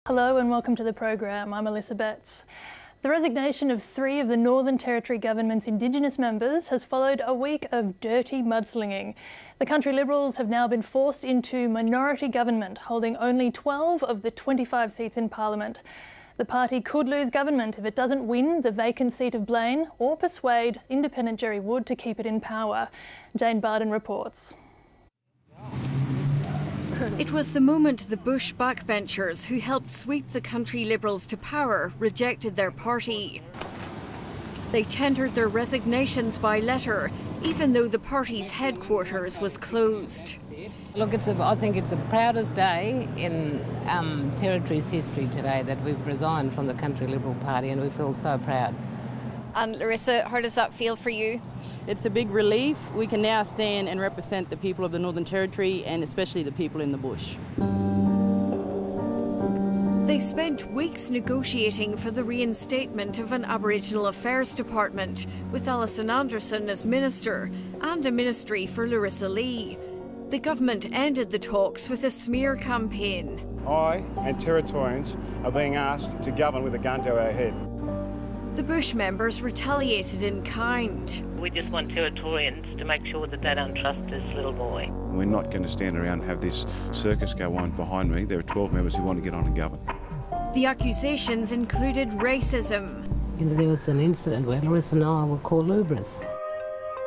Hello and welcome to the program. I'm Alyssa Betts. The resignation of 3 of the Northern Territory government's Indigenous members has followed a week of dirty mudslinging. The country Liberals have now been forced into minority government, holding only 12 of the 25 seats in Parliament. The party could lose government if it doesn't win the vacant seat of Blain or persuade Independent Gerry Wood to keep it in power. Jane Bardon reports. It was the moment the Bush backbenchers who helped sweep the country Liberals to power rejected their party. They tendered their resignations by letter, even though the party's headquarters was closed. Look, I think it's the proudest day in Territory's history today that we've resigned from the Country Liberal Party, and we feel so proud. And Larissa, how does that feel for you? It's a big relief. We can now stand and represent the people of the Northern Territory and especially the people in the bush. They spent weeks negotiating for the reinstatement of an Aboriginal Affairs Department, with Alison Anderson as Minister and a ministry for Larissa Lee. The government ended the talks with a smear campaign. I and Territorians are being asked to govern with a gun to our head. The Bush members retaliated in kind. We just want Territorians to make sure that they don't trust this little boy. We're not going to stand around and have this circus go on behind me. There are 12 members who want to get on and govern. The accusations included racism. There was an incident where Larissa and I were called lubras.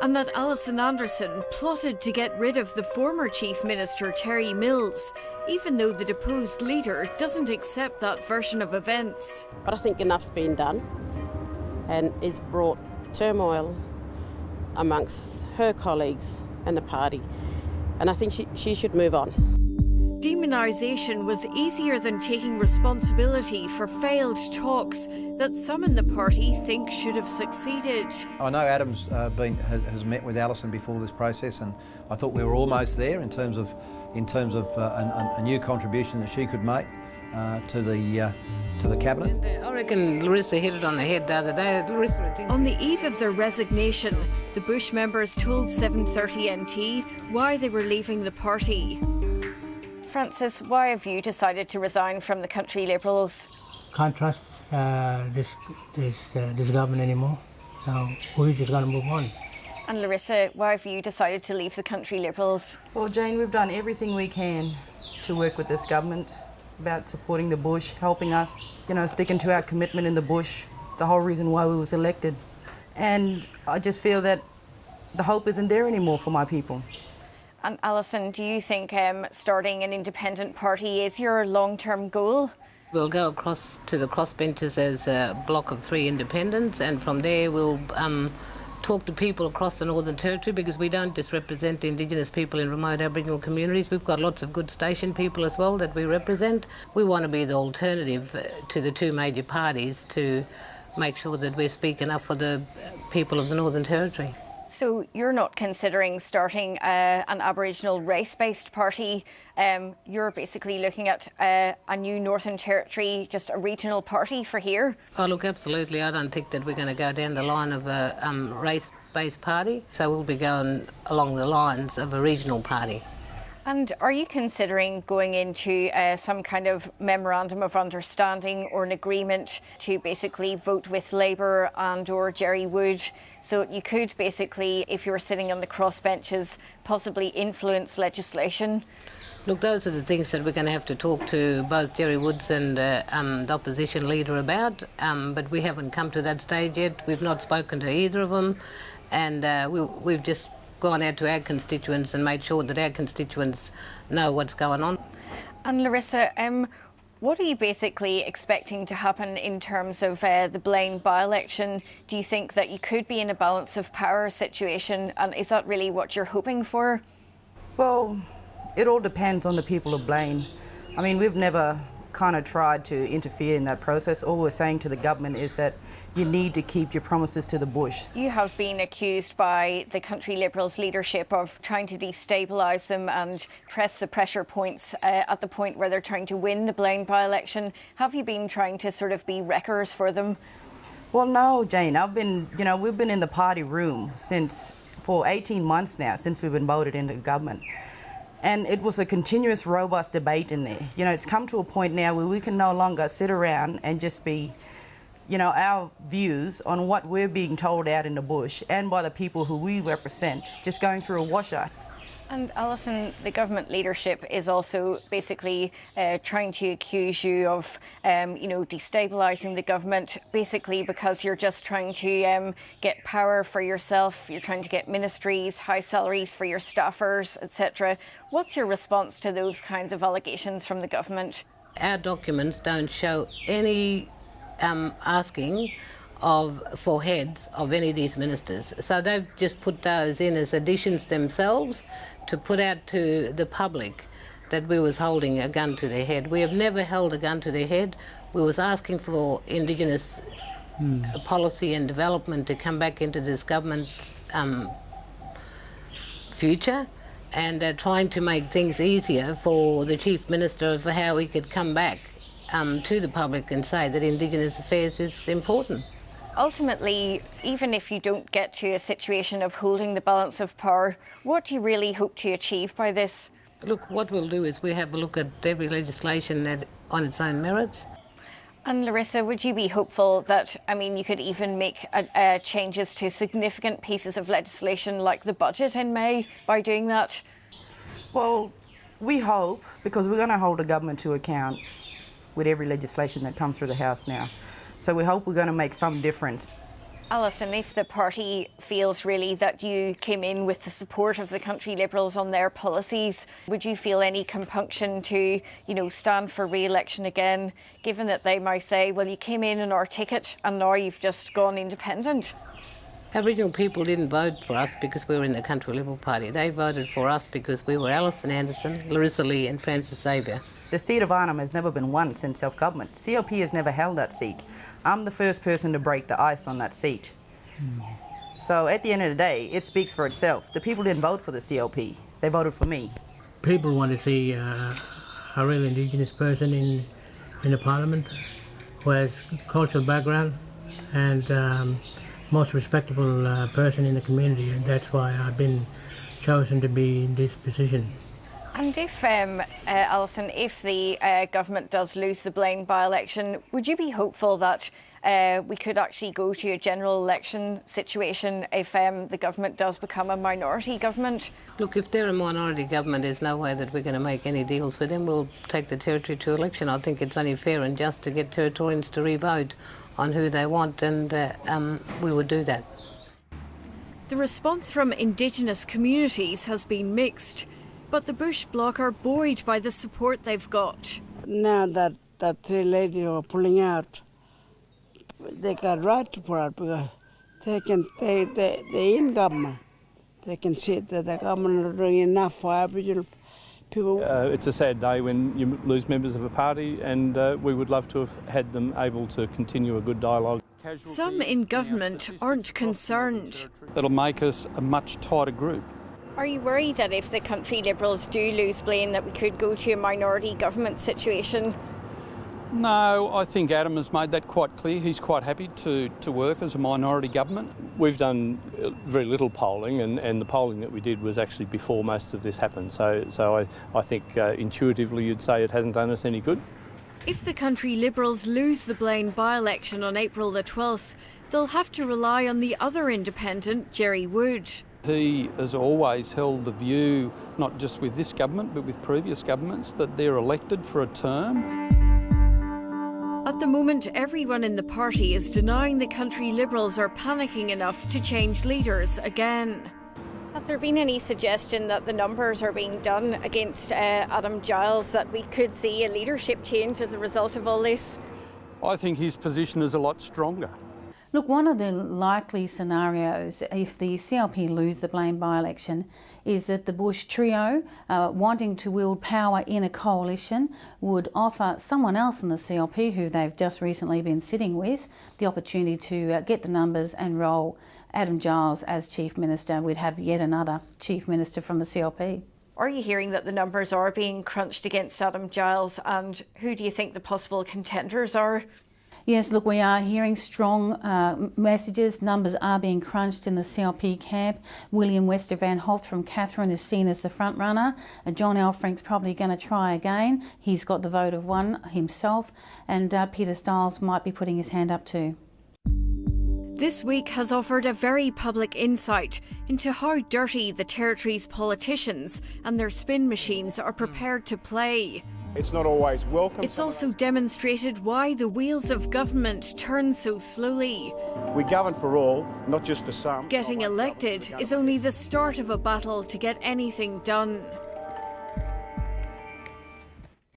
And that Alison Anderson plotted to get rid of the former Chief Minister Terry Mills, even though the deposed leader doesn't accept that version of events. But I think enough's been done and it's brought turmoil amongst her colleagues and the party. And I think she should move on. Demonisation was easier than taking responsibility for failed talks that some in the party think should have succeeded. I know Adam's has met with Alison before this process, and I thought we were almost there in terms of a new contribution that she could make to the cabinet. I reckon Larissa hit it on the head the other day. On the eve of their resignation, the Bush members told 7:30 NT why they were leaving the party. Francis, why have you decided to resign from the Country Liberals? Can't trust this government anymore, so we're just going to move on. And Larissa, why have you decided to leave the Country Liberals? Well, Jane, we've done everything we can to work with this government about supporting the bush, helping us, sticking to our commitment in the bush, the whole reason why we was elected. And I just feel that the hope isn't there anymore for my people. And Alison, do you think starting an independent party is your long-term goal? We'll go across to the crossbenchers as a block of 3 independents, and from there we'll talk to people across the Northern Territory, because we don't just represent Indigenous people in remote Aboriginal communities. We've got lots of good station people as well that we represent. We want to be the alternative to the 2 major parties to make sure that we're speaking up for the people of the Northern Territory. So you're not considering starting an Aboriginal race-based party. You're basically looking at a new Northern Territory, just a regional party for here? Oh, look, absolutely. I don't think that we're going to go down the line of a race-based party. So we'll be going along the lines of a regional party. And are you considering going into some kind of memorandum of understanding or an agreement to basically vote with Labour and or Gerry Wood? So you could basically, if you were sitting on the crossbenches, possibly influence legislation? Look, those are the things that we're going to have to talk to both Gerry Woods and the opposition leader about, but we haven't come to that stage yet. We've not spoken to either of them, and we've just gone out to our constituents and made sure that our constituents know what's going on. And Larissa, what are you basically expecting to happen in terms of the Blain by-election? Do you think that you could be in a balance of power situation, and is that really what you're hoping for? Well, it all depends on the people of Blain. I mean, we've never kind of tried to interfere in that process. All we're saying to the government is that you need to keep your promises to the bush. You have been accused by the Country Liberals leadership of trying to destabilise them and press the pressure points at the point where they're trying to win the Blain by-election. Have you been trying to sort of be wreckers for them? Well, no, Jane. We've been in the party room for 18 months now, since we've been voted into government. And it was a continuous, robust debate in there. You know, it's come to a point now where we can no longer sit around and just be, you know, our views on what we're being told out in the bush and by the people who we represent, just going through a washer. And Alison, the government leadership is also basically trying to accuse you of, you know, destabilising the government, basically because you're just trying to get power for yourself. You're trying to get ministries, high salaries for your staffers, etc. What's your response to those kinds of allegations from the government? Our documents don't show any asking for heads of any of these ministers. So they've just put those in as additions themselves to put out to the public that we was holding a gun to their head. We have never held a gun to their head. We was asking for Indigenous policy and development to come back into this government's future, and trying to make things easier for the Chief Minister of how he could come back to the public and say that Indigenous affairs is important. Ultimately, even if you don't get to a situation of holding the balance of power, what do you really hope to achieve by this? Look, what we'll do is we have a look at every legislation on its own merits. And Larissa, would you be hopeful that, I mean, you could even make changes to significant pieces of legislation like the budget in May by doing that? Well, we hope, because we're going to hold the government to account with every legislation that comes through the House now. So we hope we're going to make some difference. Alison, if the party feels really that you came in with the support of the country Liberals on their policies, would you feel any compunction to, you know, stand for re-election again, given that they might say, well, you came in on our ticket and now you've just gone independent? Aboriginal people didn't vote for us because we were in the Country Liberal Party. They voted for us because we were Alison Anderson, Larissa Lee and Francis Xavier. The seat of Arnhem has never been won since self-government. CLP has never held that seat. I'm the first person to break the ice on that seat. So at the end of the day, it speaks for itself. The people didn't vote for the CLP. They voted for me. People want to see a real Indigenous person in the Parliament who has cultural background and most respectable person in the community, and that's why I've been chosen to be in this position. And if, Alison, if the government does lose the Blain by-election, would you be hopeful that we could actually go to a general election situation if the government does become a minority government? Look, if they're a minority government, there's no way that we're going to make any deals with them. We'll take the territory to election. I think it's only fair and just to get Territorians to re-vote on who they want, and we would do that. The response from Indigenous communities has been mixed, but the Bush Bloc are buoyed by the support they've got. Now that three ladies are pulling out, they got right to pull out because they're in government. They can see that the government are doing enough for Aboriginal people. It's a sad day when you lose members of a party, and we would love to have had them able to continue a good dialogue. Some in government aren't concerned. It'll make us a much tighter group. Are you worried that if the country Liberals do lose Blain that we could go to a minority government situation? No, I think Adam has made that quite clear. He's quite happy to work as a minority government. We've done very little polling, and the polling that we did was actually before most of this happened. So I think intuitively you'd say it hasn't done us any good. If the country Liberals lose the Blain by-election on April the 12th, they'll have to rely on the other independent, Gerry Wood. He has always held the view, not just with this government but with previous governments, that they're elected for a term. At the moment, everyone in the party is denying the country Liberals are panicking enough to change leaders again. Has there been any suggestion that the numbers are being done against Adam Giles, that we could see a leadership change as a result of all this? I think his position is a lot stronger. Look, one of the likely scenarios, if the CLP lose the Blain by-election, is that the Bush trio, wanting to wield power in a coalition, would offer someone else in the CLP, who they've just recently been sitting with, the opportunity to get the numbers and roll Adam Giles as Chief Minister. We'd have yet another Chief Minister from the CLP. Are you hearing that the numbers are being crunched against Adam Giles, and who do you think the possible contenders are? Yes, look, we are hearing strong messages. Numbers are being crunched in the CLP camp. William Wester van Holt from Catherine is seen as the front runner. John Elfrink's probably going to try again. He's got the vote of one himself, and Peter Stiles might be putting his hand up too. This week has offered a very public insight into how dirty the Territory's politicians and their spin machines are prepared to play. It's not always welcome. It's also demonstrated why the wheels of government turn so slowly. We govern for all, not just for some. Getting elected is only the start of a battle to get anything done.